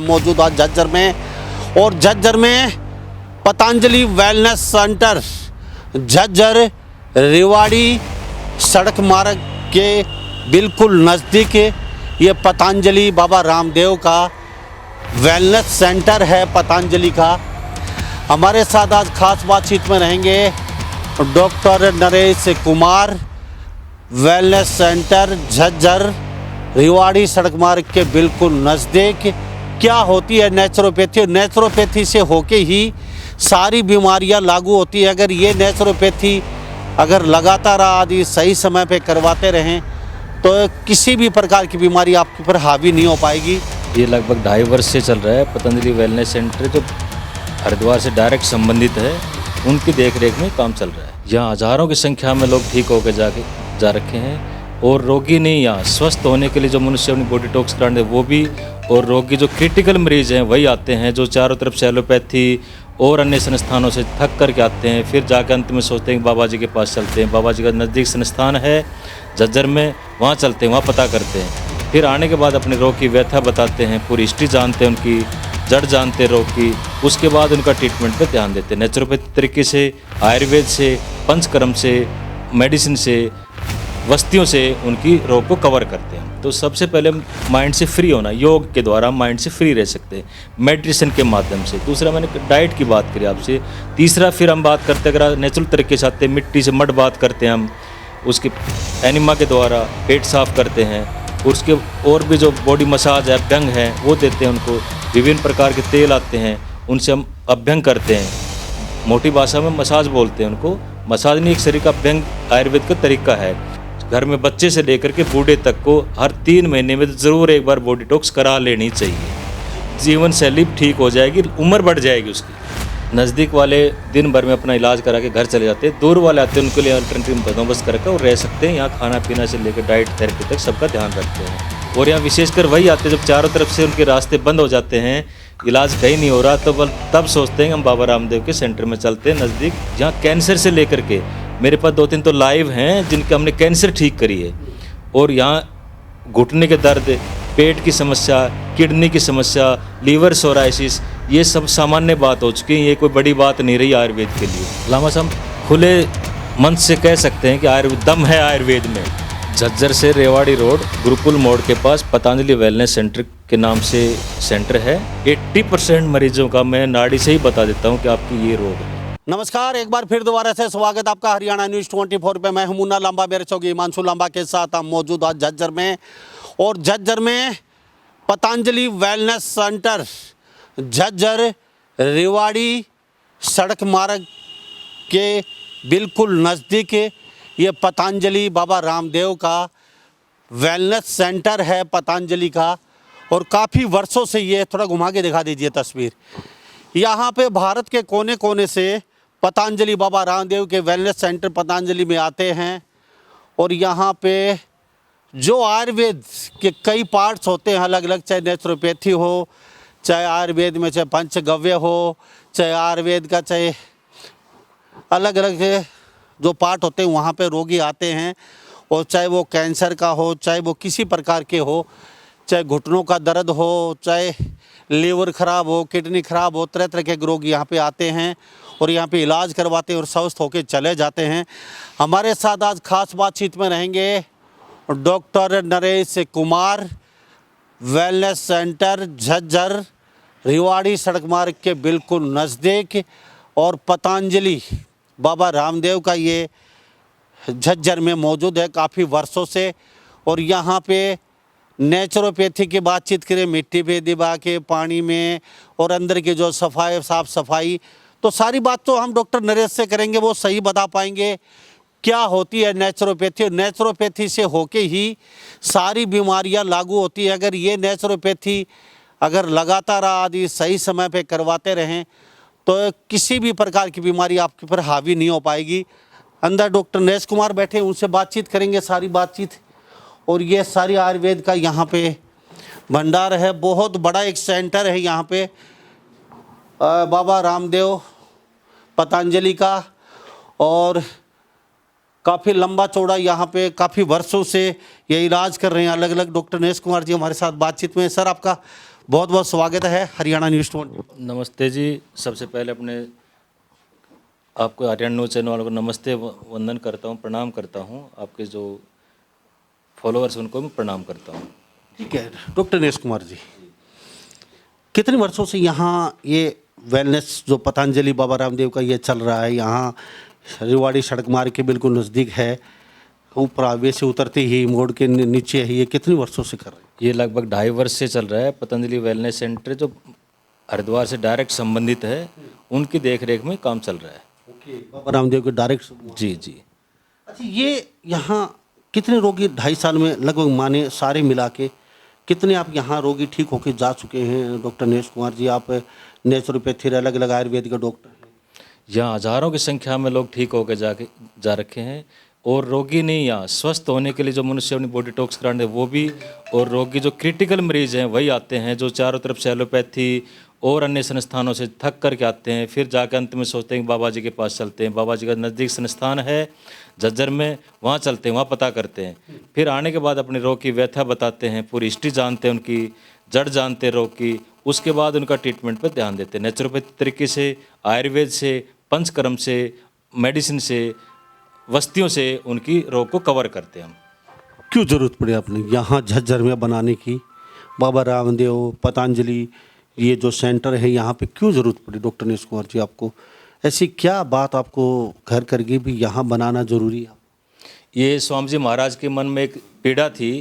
मौजूद आज झज्जर में और झज्जर में पतंजलि वेलनेस सेंटर झज्जर रेवाड़ी सड़क मार्ग के बिल्कुल नज़दीक ये पतंजलि बाबा रामदेव का वेलनेस सेंटर है पतंजलि का। हमारे साथ आज खास बातचीत में रहेंगे doctor Naresh Kumar. Wellness centre Jhajjar Rewari सड़क मार्ग के बिल्कुल नज़दीक। क्या होती है नेचुरोपैथी? नेचुरोपैथी से होके ही सारी बीमारियां लागू होती है। अगर ये नेचुरोपैथी अगर लगातार आदि सही समय पे करवाते रहें तो किसी भी प्रकार की बीमारी आपके ऊपर हावी नहीं हो पाएगी। ये लगभग 2.5 वर्ष से चल रहा है। पतंजलि वेलनेस सेंटर जो हरिद्वार से डायरेक्ट संबंधित है, उनकी देखरेख में काम चल रहा है। यहाँ हज़ारों की संख्या में लोग ठीक होकर जा रखे हैं और रोगी नहीं, यहाँ स्वस्थ होने के लिए जो मनुष्य अपनी बॉडी टॉक्स कराने वो भी, और रोगी जो क्रिटिकल मरीज हैं वही आते हैं जो चारों तरफ से एलोपैथी और अन्य संस्थानों से थक करके आते हैं। फिर जाकर अंत में सोचते हैं कि बाबा जी के पास चलते हैं। बाबा जी का नज़दीक संस्थान है झज्जर में, वहाँ चलते हैं, वहाँ पता करते हैं। फिर आने के बाद अपने रोग की व्यथा बताते हैं, पूरी हिस्ट्री जानते हैं, उनकी जड़ जानते हैं रोग की। उसके बाद उनका ट्रीटमेंट पे ध्यान देते हैं नेचुरोपैथी तरीके से, आयुर्वेद से, पंचकर्म से, मेडिसिन से, वस्तियों से उनकी रोग को कवर करते हैं। तो सबसे पहले माइंड से फ्री होना, योग के द्वारा माइंड से फ्री रह सकते हैं मेडिटेशन के माध्यम से। दूसरा मैंने डाइट की बात करी आपसे। तीसरा फिर हम बात करते हैं अगर नेचुरल तरीके से आते हैं, मिट्टी से मड बात करते हैं हम, उसके एनिमा के द्वारा पेट साफ करते हैं। उसके और भी जो बॉडी मसाज है, अभ्यंग है, वो देते हैं उनको। विभिन्न प्रकार के तेल आते हैं, उनसे हम अभ्यंग करते हैं। मोटी भाषा में मसाज बोलते हैं उनको। मसाज नहीं, एक शरीर का अभ्यंग आयुर्वेद का तरीका है। घर में बच्चे से लेकर के बूढ़े तक को हर 3 महीने में ज़रूर एक बार बॉडी टॉक्स करा लेनी चाहिए। जीवन शैली ठीक हो जाएगी, उम्र बढ़ जाएगी उसकी। नज़दीक वाले दिन भर में अपना इलाज करा के घर चले जाते हैं, दूर वाले आते हैं उनके लिए अल्टरनेटिव बंदोबस्त करके और रह सकते हैं। यहाँ खाना पीना से लेकर डाइट थेरेपी तक सबका ध्यान रखते हैं। और यहाँ विशेषकर वही आते हैं जब चारों तरफ से उनके रास्ते बंद हो जाते हैं, इलाज कहीं नहीं हो रहा, तो बल तब सोचते हैं कि हम बाबा रामदेव के सेंटर में चलते हैं नज़दीक। जहाँ कैंसर से लेकर के मेरे पास 2-3 तो लाइव हैं जिनके हमने कैंसर ठीक करी है। और यहाँ घुटने के दर्द, पेट की समस्या, किडनी की समस्या, लीवर सोराइसिस, ये सब सामान्य बात हो चुकी है। ये कोई बड़ी बात नहीं रही आयुर्वेद के लिए। लामा साहब खुले मन से कह सकते हैं कि आयुर्वेद दम है आयुर्वेद में। झज्जर से रेवाड़ी रोड गुरुकुल मोड़ के पास पतंजलि वेलनेस सेंटर के नाम से सेंटर है। 80% मरीजों का मैं नाड़ी से ही बता देता हूँ कि आपकी ये रोग है। नमस्कार, एक बार फिर दोबारा से स्वागत आपका हरियाणा न्यूज़ 24 पे। मैं हूं मुन्ना लांबा, मेरे चौकी हिमांशु लांबा के साथ हम मौजूद आज झज्जर में और झज्जर में पतंजलि वेलनेस सेंटर झज्जर रेवाड़ी सड़क मार्ग के बिल्कुल नज़दीक ये पतंजलि बाबा रामदेव का वेलनेस सेंटर है पतंजलि का। और काफ़ी वर्षों से ये, थोड़ा घुमा के दिखा दीजिए तस्वीर, यहाँ पे भारत के कोने कोने से पतंजलि बाबा रामदेव के वेलनेस सेंटर पतंजलि में आते हैं। और यहाँ पे जो आयुर्वेद के कई पार्ट्स होते हैं अलग अलग, चाहे नेचुरोपैथी हो, चाहे आयुर्वेद में चाहे पंचगव्य हो, चाहे आयुर्वेद का चाहे अलग अलग जो पार्ट होते हैं, वहाँ पे रोगी आते हैं। और चाहे वो कैंसर का हो, चाहे वो किसी प्रकार के हो, चाहे घुटनों का दर्द हो, चाहे लीवर ख़राब हो, किडनी ख़राब हो, तरह तरह के रोग यहाँ पे आते हैं और यहाँ पे इलाज करवाते हैं और स्वस्थ होकर चले जाते हैं। हमारे साथ आज खास बातचीत में रहेंगे doctor Naresh Kumar. Wellness centre Jhajjar Rewari सड़क मार्ग के बिल्कुल नज़दीक और पतंजलि बाबा रामदेव का ये झज्जर में मौजूद है काफ़ी वर्षों से। और यहाँ पे नेचुरोपैथी की बातचीत करें, मिट्टी पे दबा के, पानी में, और अंदर की जो सफाई, साफ़ सफाई, तो सारी बात तो हम डॉक्टर नरेश से करेंगे, वो सही बता पाएंगे क्या होती है नेचुरोपैथी। नेचुरोपैथी से होके ही सारी बीमारियां लागू होती है। अगर ये नेचुरोपैथी अगर लगातार आदि सही समय पे करवाते रहें तो किसी भी प्रकार की बीमारी आपके ऊपर हावी नहीं हो पाएगी। अंदर डॉक्टर नरेश कुमार बैठे, उनसे बातचीत करेंगे सारी बातचीत। और ये सारी आयुर्वेद का यहाँ पे भंडार है, बहुत बड़ा एक सेंटर है यहाँ पे बाबा रामदेव पतंजलि का। और काफ़ी लंबा चौड़ा यहाँ पे काफ़ी वर्षों से ये इलाज कर रहे हैं अलग अलग। डॉक्टर नरेश कुमार जी हमारे साथ बातचीत में। सर, आपका बहुत बहुत स्वागत है हरियाणा न्यूज़ 20। नमस्ते जी। सबसे पहले अपने आपको हरियाणा न्यूज़ चैनल वालों को नमस्ते वंदन करता हूँ, प्रणाम करता हूँ। आपके जो फॉलोअर्स उनको भी प्रणाम करता हूँ। ठीक है डॉक्टर नीरज कुमार जी, कितने वर्षों से यहाँ ये वेलनेस जो पतंजलि बाबा रामदेव का ये चल रहा है, यहाँ रेवाड़ी सड़क मार्ग के बिल्कुल नज़दीक है, ऊपर हाईवे से उतरते ही मोड़ के नीचे है, ये कितने वर्षों से कर रहे हैं? ये लगभग 2.5 वर्ष से चल रहा है। पतंजलि वेलनेस सेंटर जो हरिद्वार से डायरेक्ट संबंधित है, उनकी देख रेख में काम चल रहा है। ओके, बाबा रामदेव के डायरेक्ट। जी जी। अच्छा, ये यहाँ कितने रोगी 2.5 साल में लगभग माने सारे मिला के कितने आप यहाँ रोगी ठीक होके जा चुके हैं? डॉक्टर नीरज कुमार जी, आप नेचुरोपैथी अलग अलग आयुर्वेद का डॉक्टर हैं। यहाँ हज़ारों की संख्या में लोग ठीक होकर जा रखे हैं, और रोगी नहीं, यहाँ स्वस्थ होने के लिए जो मनुष्य अपनी बॉडी डिटॉक्स कराने वो भी, और रोगी जो क्रिटिकल मरीज हैं वही आते हैं, जो चारों तरफ से एलोपैथी और अन्य संस्थानों से थक करके आते हैं, फिर जाकर अंत में सोचते हैं कि बाबा जी के पास चलते हैं। बाबा जी का नज़दीक संस्थान है झज्जर में, वहाँ चलते हैं, वहाँ पता करते हैं। फिर आने के बाद अपने रोग की व्यथा बताते हैं, पूरी हिस्ट्री जानते हैं, उनकी जड़ जानते हैं रोग की, उसके बाद उनका ट्रीटमेंट पर ध्यान देते हैं। नेचुरोपैथी तरीके से, आयुर्वेद से, पंचकर्म से, मेडिसिन से, वस्तियों से उनकी रोग को कवर करते हैं हम। क्यों ज़रूरत पड़ी आपने यहाँ झज्जर में बनाने की, बाबा रामदेव पतंजलि ये जो सेंटर है यहाँ पे क्यों ज़रूरत पड़ी डॉक्टर नीरज कुमार जी? आपको ऐसी क्या बात आपको घर कर गई भी यहाँ बनाना ज़रूरी है? ये स्वामी जी महाराज के मन में एक पीड़ा थी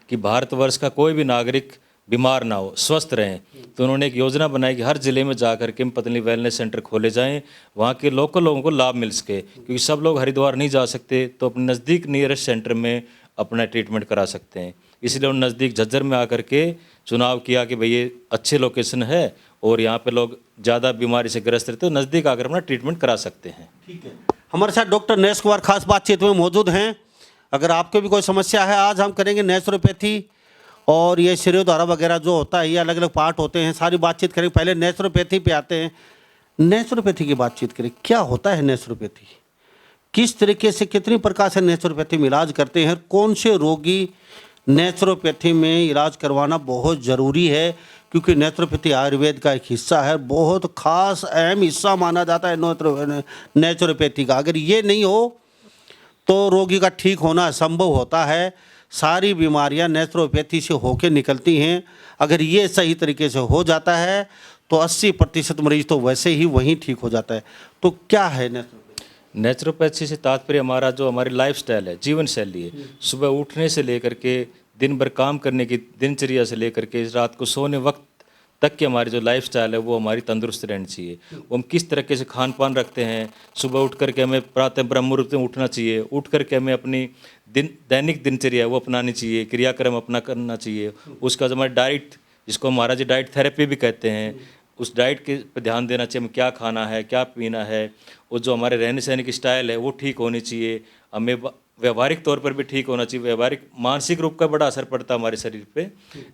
कि भारतवर्ष का कोई भी नागरिक बीमार ना हो, स्वस्थ रहें। तो उन्होंने एक योजना बनाई कि हर ज़िले में जा कर के पतंजलि वेलनेस सेंटर खोले जाएं, वहाँ के लोकल लोगों को लाभ मिल सके, क्योंकि सब लोग हरिद्वार नहीं जा सकते, तो अपने नज़दीक नियरेस्ट सेंटर में अपना ट्रीटमेंट करा सकते हैं। इसलिए उन नज़दीक झज्जर में आकर के चुनाव किया कि भाई ये अच्छे लोकेशन है और यहाँ पे लोग ज़्यादा बीमारी से ग्रस्त रहते, तो नज़दीक आकर अपना ट्रीटमेंट करा सकते हैं। ठीक है, हमारे साथ डॉक्टर नीरज कुमार खास बातचीत में मौजूद हैं। अगर आपको भी कोई समस्या है, आज हम करेंगे नेचुरोपैथी और ये शरीरधारा वगैरह जो होता है, ये अलग अलग पार्ट होते हैं, सारी बातचीत करेंगे। पहले नेचुरोपैथी पे आते हैं, नेचुरोपैथी की बातचीत करें। क्या होता है नेचुरोपैथी, किस तरीके से कितनी प्रकार से नेचुरोपैथी में इलाज करते हैं, कौन से रोगी नेचुरोपैथी में इलाज करवाना बहुत ज़रूरी है, क्योंकि नेचुरोपैथी आयुर्वेद का एक हिस्सा है, बहुत खास अहम हिस्सा माना जाता है नेचुरोपैथी का। अगर ये नहीं हो तो रोगी का ठीक होना असंभव होता है। सारी बीमारियां नेचुरोपैथी से होकर निकलती हैं। अगर ये सही तरीके से हो जाता है तो 80% मरीज तो वैसे ही वहीं ठीक हो जाता है। तो क्या है नेचुरोपैथी? नेचुरोपैथी से तात्पर्य हमारा जो हमारी लाइफस्टाइल है, जीवन शैली है, सुबह उठने से लेकर के दिन भर काम करने की दिनचर्या से लेकर के रात को सोने वक्त तक की हमारी जो लाइफस्टाइल है वो हमारी तंदुरुस्त रहनी चाहिए। वो हम किस तरीके से खान पान रखते हैं, सुबह उठ करके हमें प्रातः ब्रह्म मुहूर्त में उठना चाहिए, उठ करके हमें अपनी दैनिक दिनचर्या है वो अपनानी चाहिए, क्रियाक्रम अपना करना चाहिए। उसका जो हमारी डाइट, जिसको महाराज जी डाइट थेरेपी भी कहते हैं, उस डाइट के पर ध्यान देना चाहिए, हमें क्या खाना है, क्या पीना है, और जो हमारे रहने सहने की स्टाइल है वो ठीक होनी चाहिए। हमें व्यवहारिक तौर पर भी ठीक होना चाहिए। व्यवहारिक मानसिक रूप का बड़ा असर पड़ता है हमारे शरीर पे।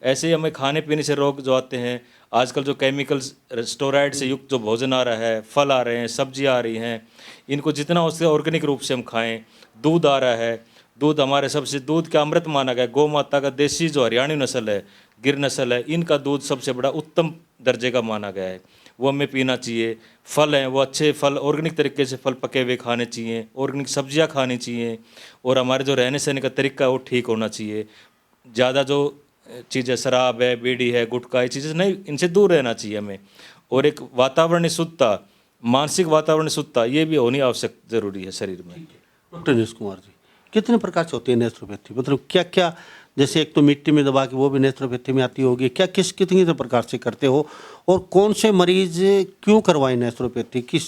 ऐसे ही हमें खाने पीने से रोग जो आते हैं, आजकल जो केमिकल्स स्टेरॉइड से युक्त जो भोजन आ रहा है, फल आ रहे हैं, सब्जियाँ आ रही हैं, इनको जितना हो सके ऑर्गेनिक रूप से हम खाएं। दूध आ रहा है, दूध हमारे सबसे, दूध का अमृत माना गया। गौ माता का देसी जो हरियाणी नस्ल है, गिर नस्ल है, इनका दूध सबसे बड़ा उत्तम दर्जे का माना गया है, वो हमें पीना चाहिए। फल हैं वो अच्छे फल, ऑर्गेनिक तरीके से फल पके हुए खाने चाहिए, ऑर्गेनिक सब्जियां खानी चाहिए, और हमारे जो रहने सहने का तरीका है वो ठीक होना चाहिए। ज़्यादा जो चीज़ें शराब है, बीड़ी है, गुटखा, ये चीज़ें नहीं, इनसे दूर रहना चाहिए हमें। और एक वातावरण शुद्धता, मानसिक वातावरण शुद्धता, ये भी होनी आवश्यक ज़रूरी है शरीर में। डॉक्टर नीरज कुमार जी, कितने प्रकार से होती है नेचुरोपैथी? मतलब क्या क्या, जैसे एक तो मिट्टी में दबा के वो भी नेचुरोपैथी में आती होगी, क्या कितनी प्रकार से करते हो, और कौन से मरीज क्यों करवाएं नेचुरोपैथी? किस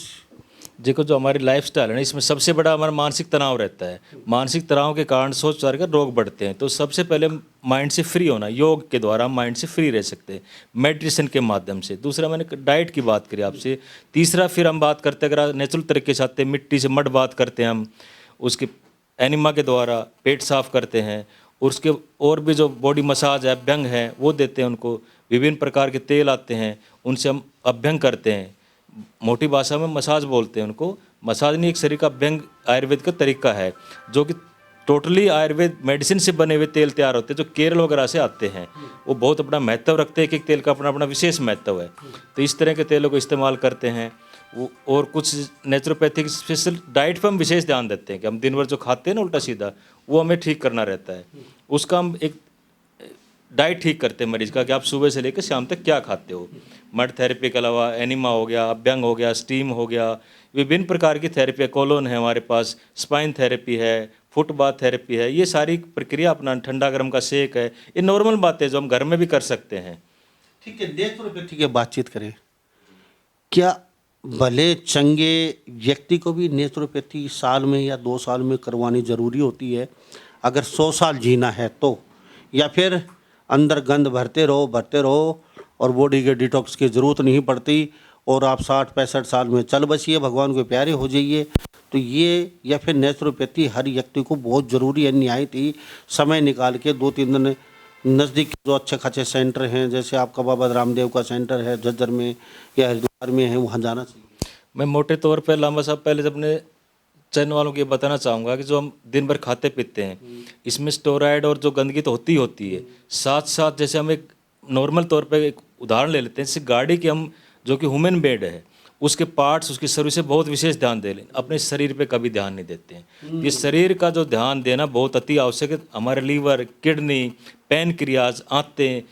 देखो, जो हमारी लाइफस्टाइल है ना, इसमें सबसे बड़ा हमारा मानसिक तनाव रहता है। मानसिक तनाव के कारण सोच विचार कर रोग बढ़ते हैं। तो सबसे पहले माइंड से फ्री होना, योग के द्वारा माइंड से फ्री रह सकते हैं, मेडिटेशन के माध्यम से। दूसरा, मैंने डाइट की बात करी आपसे। तीसरा, फिर हम बात करते हैं, अगर नेचुरल तरीके से आते हैं, मिट्टी से मड बात करते हैं हम, उसके एनिमा के द्वारा पेट साफ करते हैं, और उसके और भी जो बॉडी मसाज है, अभ्यंग है, वो देते हैं उनको। विभिन्न प्रकार के तेल आते हैं, उनसे हम अभ्यंग करते हैं। मोटी भाषा में मसाज बोलते हैं उनको। मसाज नहीं, एक शरीर का अभ्यंग आयुर्वेद का तरीका है, जो कि टोटली आयुर्वेद मेडिसिन से बने हुए तेल तैयार होते हैं जो केरल वगैरह से आते हैं। वो बहुत अपना महत्व रखते हैं, एक एक तेल का अपना अपना विशेष महत्व है। तो इस तरह के तेलों को इस्तेमाल करते हैं। और कुछ नेचुरोपैथिक स्पेशल डाइट पर हम विशेष ध्यान देते हैं कि हम दिन भर जो खाते हैं ना उल्टा सीधा, वो हमें ठीक करना रहता है। उसका हम एक डाइट ठीक करते हैं मरीज का कि आप सुबह से लेकर शाम तक क्या खाते हो। मड थेरेपी के अलावा एनिमा हो गया, अभ्यंग हो गया, स्टीम हो गया, विभिन्न प्रकार की थेरेपी है, कोलोन है हमारे पास, स्पाइन थेरेपी है, फुट बाथ थेरेपी है। ये सारी प्रक्रिया अपना ठंडा गर्म का सेक है, ये नॉर्मल बातें जो हम घर में भी कर सकते हैं। ठीक है, नेचुरोपैथी की बातचीत करें, क्या भले चंगे व्यक्ति को भी नेचुरोपैथी साल में या 2 साल में करवानी ज़रूरी होती है अगर 100 साल जीना है तो, या फिर अंदर गंद भरते रहो और बॉडी के डिटॉक्स की ज़रूरत नहीं पड़ती और आप 60-65 साल में चल बसिए, भगवान को प्यारे हो जाइए? तो ये, या फिर नेचुरोपैथी हर व्यक्ति को बहुत ज़रूरी है, निहायत ही समय निकाल के 2-3 दिन नज़दीक जो अच्छे खासे सेंटर हैं, जैसे आपका बाबा रामदेव का सेंटर है झज्जर में या हरिद्वार में है, वहाँ जाना चाहिए? मैं मोटे तौर पे लांबा साहब पहले जब अपने चैनल वालों को ये बताना चाहूँगा कि जो हम दिन भर खाते पीते हैं इसमें स्टेरॉयड और जो गंदगी तो होती है, साथ साथ जैसे हम एक नॉर्मल तौर पे एक उदाहरण ले लेते हैं, जैसे गाड़ी की हम जो कि ह्यूमन बेड है उसके पार्ट्स, उसकी सर्विस से बहुत विशेष ध्यान दे लें, अपने शरीर पे कभी ध्यान नहीं देते हैं। ये शरीर का जो ध्यान देना बहुत अति आवश्यक है। हमारे लीवर, किडनी, पैनक्रियाज, आंतें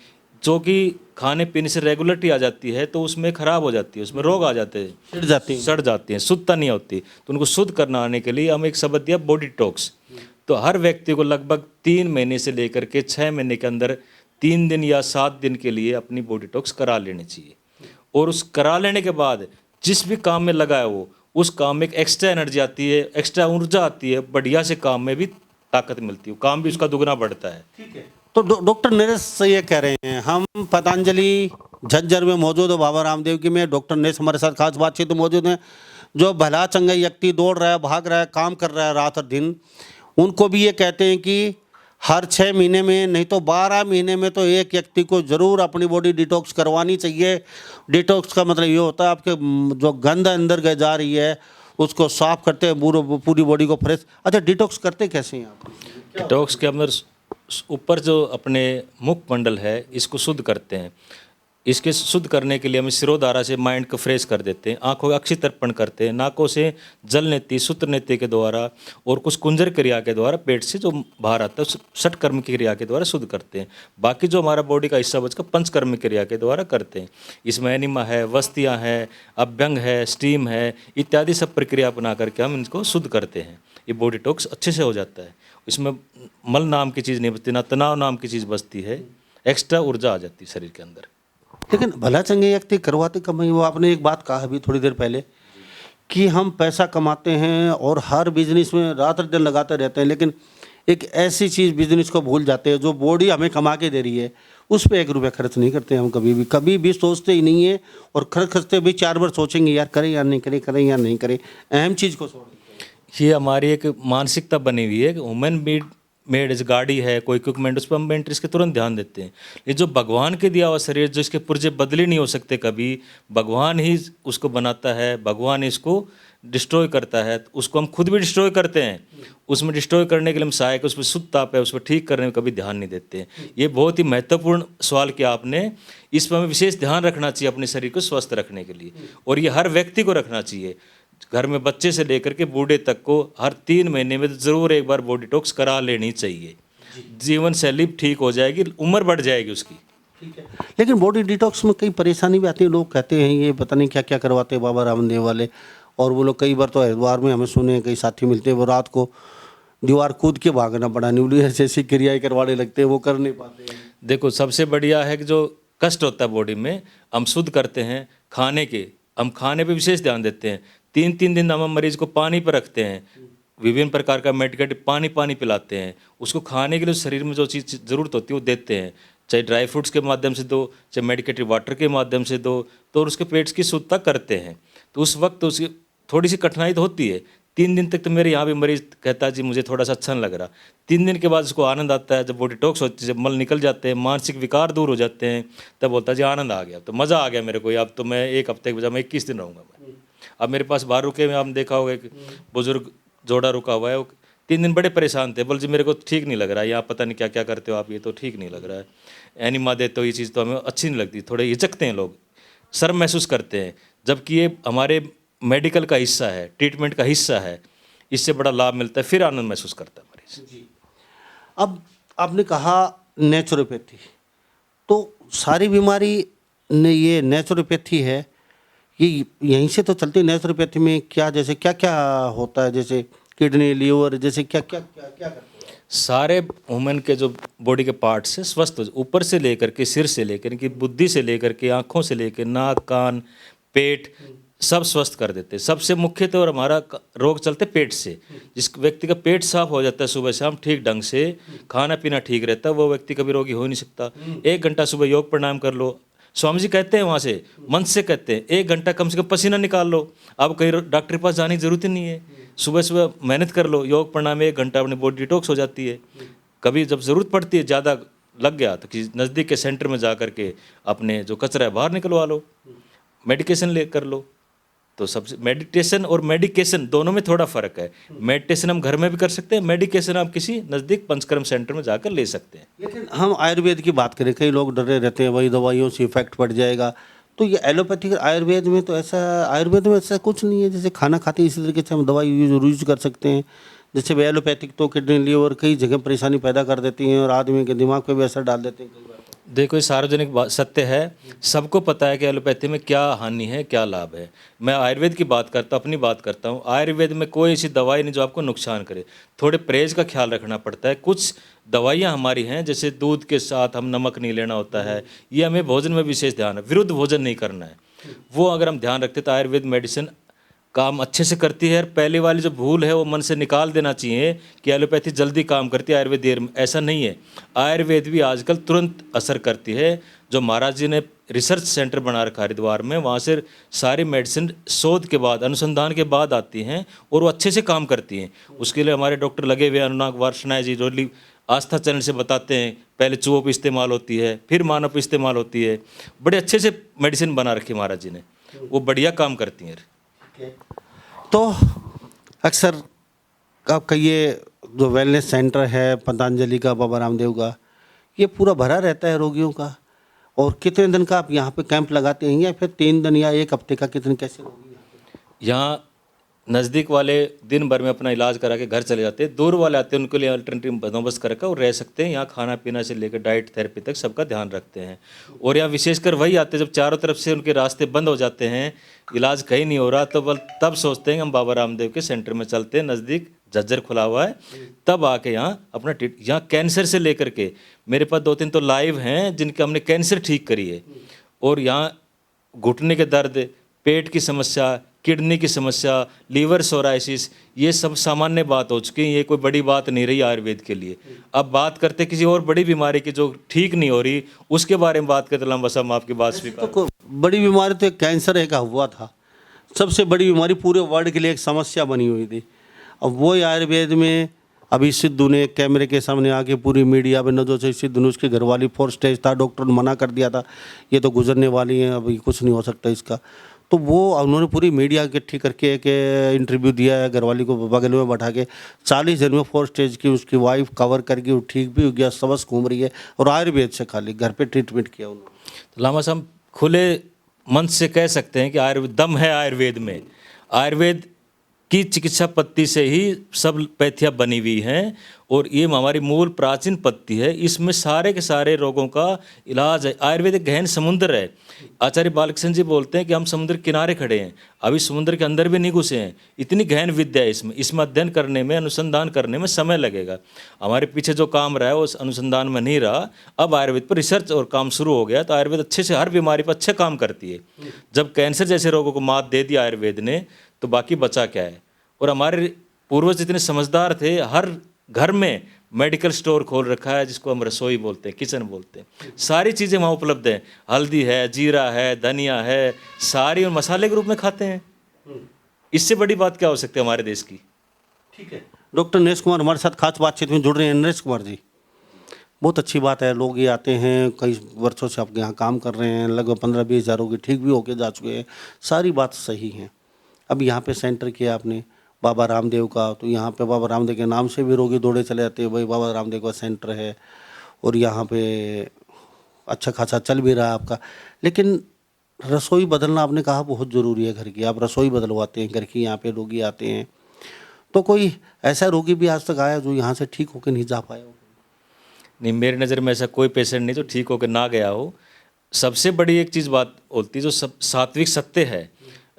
जो कि खाने पीने से रेगुलरिटी आ जाती है तो उसमें खराब हो जाती है, उसमें रोग आ जाते हैं, सड़ जाती हैं, शुद्धता नहीं होती। तो उनको शुद्ध करना आने के लिए हम एक शब्द दिया बॉडी डिटॉक्स। तो हर व्यक्ति को लगभग 3 महीने से लेकर के 6 महीने के अंदर 3 दिन या 7 दिन के लिए अपनी बॉडी डिटॉक्स करा लेनी चाहिए। और उस करा लेने के बाद जिस भी काम में लगा है वो, उस काम में एक एक्स्ट्रा एनर्जी आती है, एक्स्ट्रा ऊर्जा आती है, बढ़िया से काम में भी ताकत मिलती है, काम भी उसका दुगना बढ़ता है। ठीक है, तो डॉक्टर नरेश से ये कह रहे हैं, हम पतंजलि झज्जर में मौजूद है, बाबा रामदेव की में डॉक्टर नरेश हमारे साथ खास बातचीत में मौजूद हैं। जो भला चंगा व्यक्ति दौड़ रहा है, भाग रहा है, काम कर रहा है रात और दिन, उनको भी ये कहते हैं कि हर 6 महीने में नहीं तो 12 महीने में तो एक व्यक्ति को ज़रूर अपनी बॉडी डिटॉक्स करवानी चाहिए। डिटॉक्स का मतलब ये होता है आपके जो गंद अंदर गए जा रही है उसको साफ करते हैं, पूरी बॉडी को फ्रेश। अच्छा, डिटॉक्स करते कैसे हैं आप? डिटॉक्स के अंदर ऊपर जो अपने मुख मंडल है इसको शुद्ध करते हैं। इसके शुद्ध करने के लिए हम शिरोधारा से माइंड को फ्रेश कर देते हैं, आंखों का अक्षि तर्पण करते हैं, नाकों से जल नेति, सूत्र नेति के द्वारा और कुछ कुंजर क्रिया के द्वारा पेट से जो बाहर आता है उस षट कर्म की क्रिया के द्वारा शुद्ध करते हैं। बाकी जो हमारा बॉडी का हिस्सा बचकर पंचकर्म क्रिया के द्वारा करते हैं। इसमें एनिमा है, वस्तियाँ हैं, अभ्यंग है, स्टीम है, इत्यादि सब प्रक्रिया अपना करके हम इनको शुद्ध करते हैं। ये बॉडी डिटॉक्स अच्छे से हो जाता है। इसमें मल नाम की चीज़ नहीं बचती, ना तनाव नाम की चीज़ बचती है, एक्स्ट्रा ऊर्जा आ जाती है शरीर के अंदर। लेकिन भला चंगे व्यक्ति करवाते कम ही। वो आपने एक बात कहा अभी थोड़ी देर पहले कि हम पैसा कमाते हैं और हर बिजनेस में रात दिन लगाते रहते हैं, लेकिन एक ऐसी चीज़ बिजनेस को भूल जाते हैं जो बॉडी हमें कमा के दे रही है, उस पर 1 रुपया खर्च नहीं करते हम कभी भी सोचते ही नहीं है। और खर्चते भी 4 बार सोचेंगे यार करें या नहीं करें, करें या नहीं करें, अहम चीज़ को छोड़ देते हैं। ये हमारी एक मानसिकता बनी हुई है कि ह्यूमन मेड इस गाड़ी है, कोई इक्विपमेंट, उस पर हम मेंटेनेंस के तुरंत ध्यान देते हैं। ये जो भगवान के दिया हुआ शरीर, जो इसके पुर्जे बदले नहीं हो सकते कभी, भगवान ही उसको बनाता है, भगवान ही इसको डिस्ट्रॉय करता है, उसको हम खुद भी डिस्ट्रॉय करते हैं। उसमें डिस्ट्रॉय करने के लिए हम सहायक, उस पर शुद्ध ताप है, उस पर ठीक करने में कभी ध्यान नहीं देते हैं। ये बहुत ही महत्वपूर्ण सवाल किया आपने। इस पर हमें विशेष ध्यान रखना चाहिए अपने शरीर को स्वस्थ रखने के लिए, और ये हर व्यक्ति को रखना चाहिए। घर में बच्चे से लेकर के बूढ़े तक को हर 3 महीने में ज़रूर एक बार बॉडी डिटॉक्स करा लेनी चाहिए। जीवन शैली ठीक हो जाएगी, उम्र बढ़ जाएगी उसकी। ठीक है, लेकिन बॉडी डिटॉक्स में कई परेशानी भी आती है। लोग कहते हैं ये पता नहीं क्या क्या करवाते हैं बाबा रामदेव वाले, और वो लोग कई बार तो हरिद्वार में हमें सुने कई साथी मिलते हैं वो रात को दीवार कूद के भागना पड़ा, न्यूली ऐसी क्रियाएँ करवाने लगते हैं, वो कर नहीं पाते हैं। देखो, सबसे बढ़िया है कि जो कष्ट होता है बॉडी में हम शुद्ध करते हैं। खाने के, हम खाने पे विशेष ध्यान देते हैं। 3-3 दिन हम मरीज को पानी पर रखते हैं, विभिन्न प्रकार का मेडिकेटिव पानी पिलाते हैं। उसको खाने के लिए शरीर में जो चीज़ ज़रूरत होती है वो देते हैं, चाहे ड्राई फ्रूट्स के माध्यम से दो, चाहे मेडिकेटिव वाटर के माध्यम से दो, तो उसके पेट की शुद्धता करते हैं। तो उस वक्त तो उसकी थोड़ी सी कठिनाई तो होती है। 3 दिन तक तो मेरे यहाँ भी मरीज कहता है जी मुझे थोड़ा सा अच्छा नहीं लग रहा। 3 दिन के बाद उसको आनंद आता है, जब बॉडी डिटॉक्स होती है, जब मल निकल जाते हैं, मानसिक विकार दूर हो जाते हैं, तब बोलता है जी आनंद आ गया, तो मज़ा आ गया मेरे को। अब तो मैं 1 हफ्ते के बजाय मैं 21 दिन रहूँगा। मैं अब मेरे पास बाहर रुके में आपने देखा होगा एक बुजुर्ग जोड़ा रुका हुआ है, वो 3 दिन बड़े परेशान थे, बोल जी मेरे को ठीक नहीं लग रहा है, यहाँ पता नहीं क्या क्या करते हो आप, ये तो ठीक नहीं लग रहा है, एनिमा देते हो, ये चीज़ तो हमें अच्छी नहीं लगती, थोड़े हिचकते हैं लोग, शर्म महसूस करते हैं, जबकि ये हमारे मेडिकल का हिस्सा है, ट्रीटमेंट का हिस्सा है, इससे बड़ा लाभ मिलता है, फिर आनंद महसूस करता है मरीज। अब आपने कहा नेचुरोपैथी, तो सारी बीमारी ने ये नेचुरोपैथी है, ये यहीं से तो चलती है। नेचुरोपैथी में क्या, जैसे क्या क्या होता है, जैसे किडनी, लीवर, जैसे क्या क्या क्या क्या करते हैं? सारे ह्यूमन के जो बॉडी के पार्ट्स हैं स्वस्थ हो, ऊपर से लेकर के सिर से लेकर के बुद्धि से लेकर के आँखों से लेकर नाक, कान, पेट, सब स्वस्थ कर देते हैं। सबसे मुख्य तो और हमारा रोग चलते पेट से। जिस व्यक्ति का पेट साफ हो जाता है सुबह शाम ठीक ढंग से, खाना पीना ठीक रहता है, वो व्यक्ति कभी रोगी हो नहीं सकता। 1 घंटा सुबह योग प्राणायाम कर लो, स्वामी जी कहते हैं वहाँ से मन से कहते हैं 1 घंटा कम से कम पसीना निकाल लो, आप कहीं डॉक्टर के पास जाने की जरूरत ही नहीं है। सुबह सुबह मेहनत कर लो, योग प्राणायाम 1 घंटा, अपनी बॉडी डिटॉक्स हो जाती है। कभी जब ज़रूरत पड़ती है, ज़्यादा लग गया तो किसी नज़दीक के सेंटर में जा कर के अपने जो कचरा है बाहर निकलवा लो, मेडिकेशन ले कर लो। तो सबसे मेडिटेशन और मेडिकेशन दोनों में थोड़ा फ़र्क है। मेडिटेशन हम घर में भी कर सकते हैं, मेडिकेशन आप किसी नज़दीक पंचकर्म सेंटर में जाकर ले सकते हैं। लेकिन हम आयुर्वेद की बात करें, कई लोग डरे रहते हैं वही दवाइयों से इफेक्ट पड़ जाएगा, तो ये एलोपैथिक आयुर्वेद में तो ऐसा, आयुर्वेद में ऐसा कुछ नहीं है। जैसे खाना खाते इसी तरीके से हम दवाई यूज कर सकते हैं। जैसे एलोपैथिक तो किडनी, लीवर कई जगह परेशानी पैदा कर देती हैं और आदमी के दिमाग पे भी असर डाल देते हैं कई बार। देखो, ये सार्वजनिक सत्य है, सबको पता है कि एलोपैथी में क्या हानि है क्या लाभ है। मैं आयुर्वेद की बात करता हूँ, अपनी बात करता हूँ। आयुर्वेद में कोई ऐसी दवाई नहीं जो आपको नुकसान करे। थोड़े परहेज का ख्याल रखना पड़ता है। कुछ दवाइयाँ हमारी हैं, जैसे दूध के साथ हम नमक नहीं लेना होता है, ये हमें भोजन में विशेष ध्यान है। विरुद्ध भोजन नहीं करना है, वो अगर हम ध्यान रखते तो आयुर्वेद मेडिसिन काम अच्छे से करती है। और पहले वाली जो भूल है वो मन से निकाल देना चाहिए कि एलोपैथी जल्दी काम करती है, आयुर्वेद देर में, ऐसा नहीं है। आयुर्वेद भी आजकल तुरंत असर करती है। जो महाराज जी ने रिसर्च सेंटर बना रखा हरिद्वार में, वहाँ से सारी मेडिसिन शोध के बाद, अनुसंधान के बाद आती हैं और वो अच्छे से काम करती हैं। उसके लिए हमारे डॉक्टर लगे हुए, अनुनाग वार्षणाय जी जो आस्था चैनल से बताते हैं, पहले चूहों पर इस्तेमाल होती है, फिर मानव पर इस्तेमाल होती है। बड़े अच्छे से मेडिसिन बना रखी महाराज जी ने, वो बढ़िया काम करती हैं। तो अक्सर आपका ये जो वेलनेस सेंटर है पतंजलि का, बाबा रामदेव का, ये पूरा भरा रहता है रोगियों का? और कितने दिन का आप यहाँ पे कैंप लगाते हैं, या फिर 3 दिन या 1 हफ्ते का, कितने कैसे रोगी यहाँ नज़दीक वाले दिन भर में अपना इलाज करा के घर चले जाते हैं। दूर वाले आते हैं, उनके लिए अल्टरनेटिव बंदोबस्त कर रखा और रह सकते हैं। यहाँ खाना पीना से लेकर डाइट थेरेपी तक सबका ध्यान रखते हैं। और यहाँ विशेषकर वही आते हैं जब चारों तरफ से उनके रास्ते बंद हो जाते हैं, इलाज कहीं नहीं हो रहा, तो बल तब सोचते हैं हम बाबा रामदेव के सेंटर में चलते हैं, नज़दीक झज्जर खुला हुआ है, तब आके यहाँ अपना यहाँ कैंसर से लेकर के मेरे पास 2-3 तो लाइव हैं जिनके हमने कैंसर ठीक करी है। और यहाँ घुटने के दर्द, पेट की समस्या, किडनी की समस्या, लीवर सोराइसिस, ये सब सामान्य बात हो चुकी है। ये कोई बड़ी बात नहीं रही आयुर्वेद के लिए। अब बात करते किसी और बड़ी बीमारी की जो ठीक नहीं हो रही, उसके बारे में बात करते, बस हम आपकी बात स्वीकार। तो बड़ी बीमारी तो कैंसर एक हुआ था, सबसे बड़ी बीमारी पूरे वर्ल्ड के लिए एक समस्या बनी हुई थी। अब वो आयुर्वेद में अभी सिद्धू ने कैमरे के सामने आके पूरी मीडिया में नजर से, सिद्धू ने उसकी घरवाली 4 स्टेज था, डॉक्टर ने मना कर दिया था ये तो गुजरने वाली है, अभी कुछ नहीं हो सकता इसका। तो वो उन्होंने पूरी मीडिया इकट्ठी करके एक इंटरव्यू दिया है, घरवाली को बगल में बैठा के 40 दिन में 4 स्टेज की उसकी वाइफ कवर करके वो ठीक भी हो गया, सबस घूम रही है, और आयुर्वेद से खाली घर पे ट्रीटमेंट किया उन्होंने। तो लामा साहब खुले मन से कह सकते हैं कि आयुर्वेद दम है आयुर्वेद में। आयुर्वेद की चिकित्सा पद्धति से ही सब पैथियाँ बनी हुई हैं और ये हमारी मूल प्राचीन पद्धति है। इसमें सारे के सारे रोगों का इलाज है। आयुर्वेद एक गहन समुद्र है। आचार्य बालकृष्ण जी बोलते हैं कि हम समुद्र किनारे खड़े हैं, अभी समुद्र के अंदर भी नहीं घुसे हैं। इतनी गहन विद्या है इसमें अध्ययन करने में, अनुसंधान करने में समय लगेगा। हमारे पीछे जो काम रहा है उस अनुसंधान में नहीं रहा, अब आयुर्वेद पर रिसर्च और काम शुरू हो गया, तो आयुर्वेद अच्छे से हर बीमारी पर अच्छे काम करती है। जब कैंसर जैसे रोगों को मात दे दिया आयुर्वेद ने, तो बाकी बचा क्या है। और हमारे पूर्वज इतने समझदार थे, हर घर में मेडिकल स्टोर खोल रखा है जिसको हम रसोई बोलते हैं, किचन बोलते हैं। सारी चीज़ें वहाँ उपलब्ध हैं, हल्दी है, जीरा है, धनिया है, सारी और मसाले के रूप में खाते हैं। इससे बड़ी बात क्या हो सकती है हमारे देश की। ठीक है, डॉक्टर नरेश कुमार हमारे साथ खास बातचीत में जुड़ रहे हैं। नरेश कुमार जी, बहुत अच्छी बात है, लोग ये आते हैं, कई वर्षों से आपके यहाँ काम कर रहे हैं, लगभग 15-20 हज़ार रोगी ठीक भी होके जा चुके हैं, सारी बात सही है। अब यहाँ पे सेंटर किया आपने, बाबा रामदेव का, तो यहाँ पे बाबा रामदेव के नाम से भी रोगी दौड़े चले जाते हैं, भाई बाबा रामदेव का सेंटर है और यहाँ पे अच्छा खासा चल भी रहा है आपका। लेकिन रसोई बदलना आपने कहा बहुत ज़रूरी है घर की, आप रसोई बदलवाते हैं घर की, यहाँ पे रोगी आते हैं, तो कोई ऐसा रोगी भी आज तक आया जो यहाँ से ठीक होकर नहीं जा पाया हो? नहीं, मेरी नज़र में ऐसा कोई पेशेंट नहीं जो ठीक होकर ना गया हो। सबसे बड़ी एक चीज़ बात होती है जो सब सात्विक सत्य है,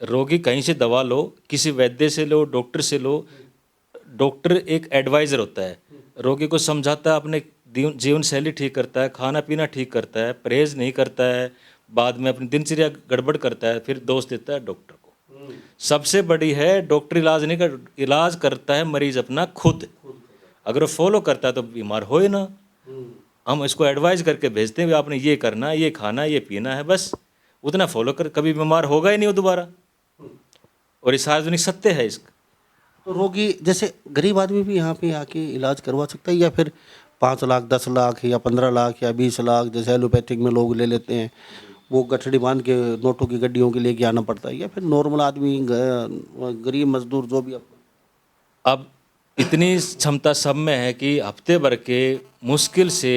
रोगी कहीं से दवा लो, किसी वैद्य से लो, डॉक्टर से लो, डॉक्टर एक एडवाइज़र होता है, रोगी को समझाता है, अपने जीवन शैली ठीक करता है, खाना पीना ठीक करता है, परहेज़ नहीं करता है, बाद में अपनी दिनचर्या गड़बड़ करता है, फिर दोष देता है डॉक्टर को। सबसे बड़ी है डॉक्टर इलाज करता है मरीज अपना खुद, अगर वो फॉलो करता है तो बीमार हो ही ना। हम इसको एडवाइस करके भेजते हैं, आपने ये करना, ये खाना, ये पीना है, बस उतना फॉलो कर, कभी बीमार होगा ही नहीं वो दोबारा। और ये सार्वजनिक सत्य है इसका। तो रोगी जैसे गरीब आदमी भी यहाँ पे आके इलाज करवा सकता है, या फिर 5 लाख 10 लाख या 15 लाख या 20 लाख जैसे एलोपैथिक में लोग ले लेते हैं, वो गठड़ी बांध के नोटों की गड्डियों के लेके आना पड़ता है, या फिर नॉर्मल आदमी गरीब मजदूर जो भी अब इतनी क्षमता सब में है कि हफ्ते भर के मुश्किल से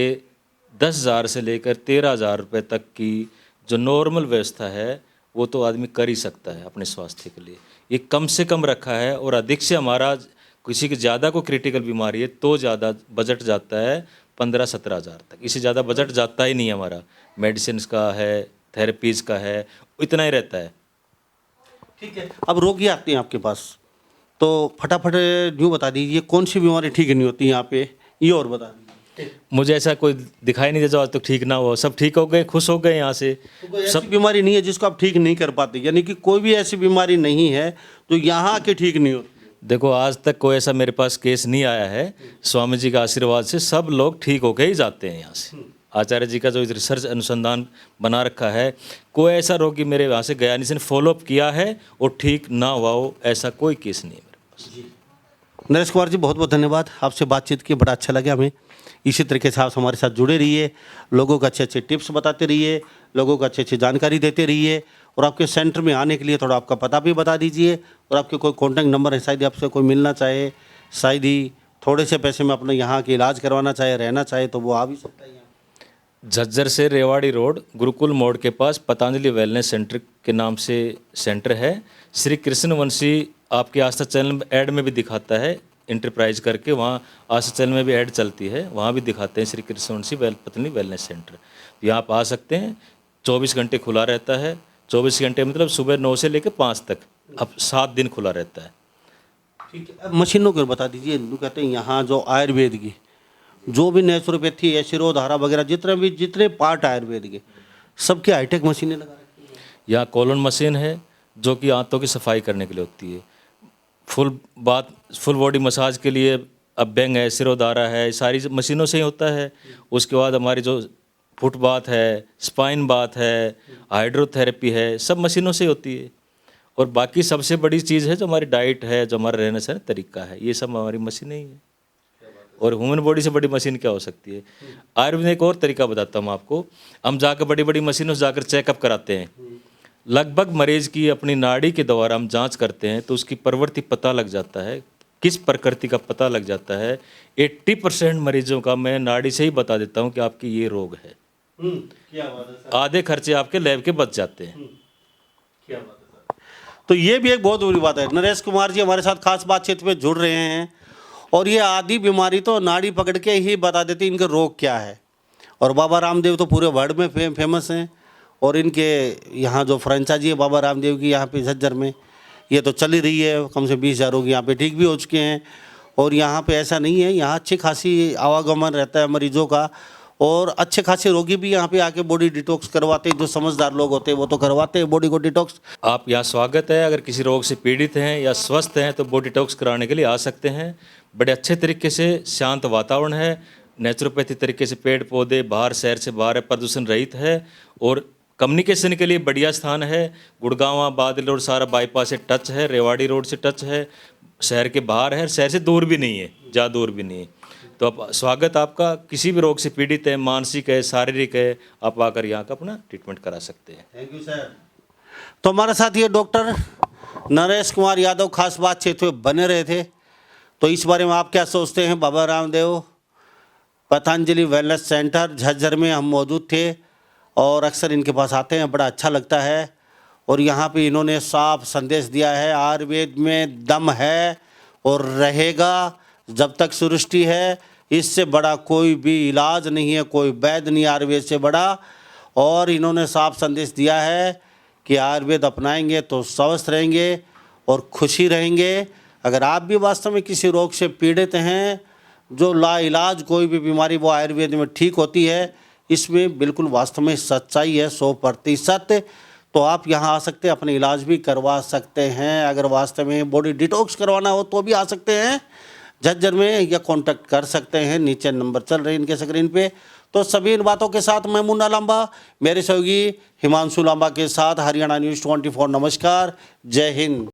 10,000 से लेकर 13,000 रुपये तक की जो नॉर्मल व्यवस्था है वो तो आदमी कर ही सकता है अपने स्वास्थ्य के लिए। ये कम से कम रखा है, और अधिक से हमारा किसी की ज़्यादा को क्रिटिकल बीमारी है तो ज़्यादा बजट जाता है 15-17 हज़ार तक, इससे ज़्यादा बजट जाता ही नहीं है हमारा। मेडिसिन का है, थेरेपीज़ का है, इतना ही रहता है। ठीक है। अब रोगी आते हैं आपके पास, तो फटाफट यूँ बता दीजिए कौन सी बीमारी ठीक नहीं होती यहाँ पे, ये और बता दीजिए। मुझे ऐसा कोई दिखाई नहीं देता आज तक ठीक ना हो, सब ठीक हो गए, खुश हो गए यहाँ से। तो कोई ऐसी बीमारी नहीं है जिसको आप ठीक नहीं कर पाते, यानी कि कोई भी ऐसी बीमारी नहीं है जो यहाँ आके ठीक नहीं होती? देखो, आज तक कोई ऐसा मेरे पास केस नहीं आया है, स्वामी जी का आशीर्वाद से सब लोग ठीक होके ही जाते हैं यहाँ से। आचार्य जी का जो रिसर्च अनुसंधान बना रखा है, कोई ऐसा रोगी मेरे यहाँ से गया नहीं, जिसने फॉलोअप किया है और ठीक ना हुआ हो, ऐसा कोई केस नहीं है मेरे पास। नरेश कुमार जी, बहुत बहुत धन्यवाद, आपसे बातचीत की बड़ा अच्छा लगा हमें। इसी तरीके से आप हमारे साथ जुड़े रहिए, लोगों को अच्छे अच्छे टिप्स बताते रहिए, लोगों को अच्छी अच्छी जानकारी देते रहिए, और आपके सेंटर में आने के लिए थोड़ा आपका पता भी बता दीजिए, और आपके कोई कॉन्टैक्ट नंबर है, शायद आपसे कोई मिलना चाहे, शायद ही थोड़े से पैसे में अपने यहाँ के इलाज करवाना चाहे, रहना चाहे, तो वो आ भी सकता है। झज्जर से रेवाड़ी रोड गुरुकुल मोड़ के पास पतंजलि वेलनेस सेंटर के नाम से सेंटर है। श्री कृष्णवंशी आपके आस्था चैनल ऐड में भी दिखाता है, इंटरप्राइज करके, वहाँ आस्था चैनल में भी ऐड चलती है, वहाँ भी दिखाते हैं श्री कृष्णवंशी पतंजलि वेलनेस सेंटर। यहाँ आप आ सकते हैं, 24 घंटे खुला रहता है। 24 घंटे मतलब सुबह 9 से लेकर 5 तक, अब 7 दिन खुला रहता है। ठीक है। अब मशीनों को बता दीजिए, कहते हैं यहाँ जो आयुर्वेद की जो भी नेचुरोपैथी है, शिरोधारा वगैरह, जितने पार्ट आयुर्वेद के, सबके हाईटेक मशीनें लगा रखी हैं। यहाँ कॉलन मशीन है जो कि आंतों की सफाई करने के लिए होती है। फुल बॉडी मसाज के लिए अभ्यंग है, सिरोधारा है, सारी मशीनों से ही होता है। उसके बाद हमारी जो फुट बाथ है, स्पाइन बाथ है, हाइड्रोथेरेपी है, सब मशीनों से ही होती है। और बाकी सबसे बड़ी चीज़ है जो हमारी डाइट है, जो हमारा रहने सहने तरीका है, ये सब हमारी मशीनें ही है। और ह्यूमन बॉडी से बड़ी मशीन क्या हो सकती है। आयुर्वेद में एक और तरीका बताता हूँ आपको, हम जाकर बड़ी बड़ी मशीनों से जाकर चेकअप कराते हैं। लगभग मरीज की अपनी नाड़ी के द्वारा हम जांच करते हैं तो उसकी प्रवृत्ति पता लग जाता है, किस प्रकृति का पता लग जाता है। 80% मरीजों का मैं नाड़ी से ही बता देता हूँ कि आपकी ये रोग है। क्या बात है सर। आधे खर्चे आपके लैब के बच जाते हैं। क्या बात है सर। तो ये भी एक बहुत बुरी बात है। नरेश कुमार जी हमारे साथ खास बातचीत में जुड़ रहे हैं, और ये आधी बीमारी तो नाड़ी पकड़ के ही बता देती इनके रोग क्या है। और बाबा रामदेव तो पूरे वर्ल्ड में फेमस हैं, और इनके यहाँ जो फ्रेंचाइजी है बाबा रामदेव की यहाँ पे झज्जर में, ये तो चल ही रही है। कम से 20,000 रोगी यहाँ पे ठीक भी हो चुके हैं। और यहाँ पे ऐसा नहीं है, यहाँ अच्छी खासी आवागमन रहता है मरीजों का, और अच्छे खासे रोगी भी यहाँ पे आके बॉडी डिटॉक्स करवाते हैं। जो समझदार लोग होते हैं वो तो करवाते हैं बॉडी को डिटॉक्स। आप यहाँ स्वागत है, अगर किसी रोग से पीड़ित हैं या स्वस्थ हैं तो बॉडी डिटॉक्स कराने के लिए आ सकते हैं। बड़े अच्छे तरीके से, शांत वातावरण है, नेचुरोपैथी तरीके से पेड़ पौधे, बाहर शहर से बाहर है, प्रदूषण रहित है, और कम्युनिकेशन के लिए बढ़िया स्थान है। गुड़गांव बादल रोड सारा बाईपास से टच है, रेवाड़ी रोड से टच है, शहर के बाहर है, शहर से दूर भी नहीं है, ज़्यादा दूर भी नहीं है। तो आप स्वागत आपका, किसी भी रोग से पीड़ित है, मानसिक है, शारीरिक है, आप आकर यहाँ का अपना ट्रीटमेंट करा सकते हैं। Thank you sir. तो हमारे साथ ये डॉक्टर नरेश कुमार यादव खास बातचीत में बने रहे थे। तो इस बारे में आप क्या सोचते हैं? बाबा रामदेव पतंजलि वेलनेस सेंटर झज्जर में हम मौजूद थे और अक्सर इनके पास आते हैं, बड़ा अच्छा लगता है। और यहाँ पे इन्होंने साफ संदेश दिया है, आयुर्वेद में दम है और रहेगा जब तक सृष्टि है। इससे बड़ा कोई भी इलाज नहीं है, कोई वैद्य नहीं आयुर्वेद से बड़ा। और इन्होंने साफ संदेश दिया है कि आयुर्वेद अपनाएंगे तो स्वस्थ रहेंगे और खुशी रहेंगे। अगर आप भी वास्तव में किसी रोग से पीड़ित हैं, जो लाइलाज कोई भी बीमारी वो आयुर्वेद में ठीक होती है, इसमें बिल्कुल वास्तव में सच्चाई है 100%। तो आप यहाँ आ सकते हैं, अपने इलाज भी करवा सकते हैं। अगर वास्तव में बॉडी डिटॉक्स करवाना हो तो भी आ सकते हैं झज्जर में, या कांटेक्ट कर सकते हैं। नीचे नंबर चल रहे हैं इनके स्क्रीन पे। तो सभी इन बातों के साथ मैं मुन्ना लांबा, मेरे सहयोगी हिमांशु लांबा के साथ हरियाणा न्यूज़ 24। नमस्कार, जय हिंद।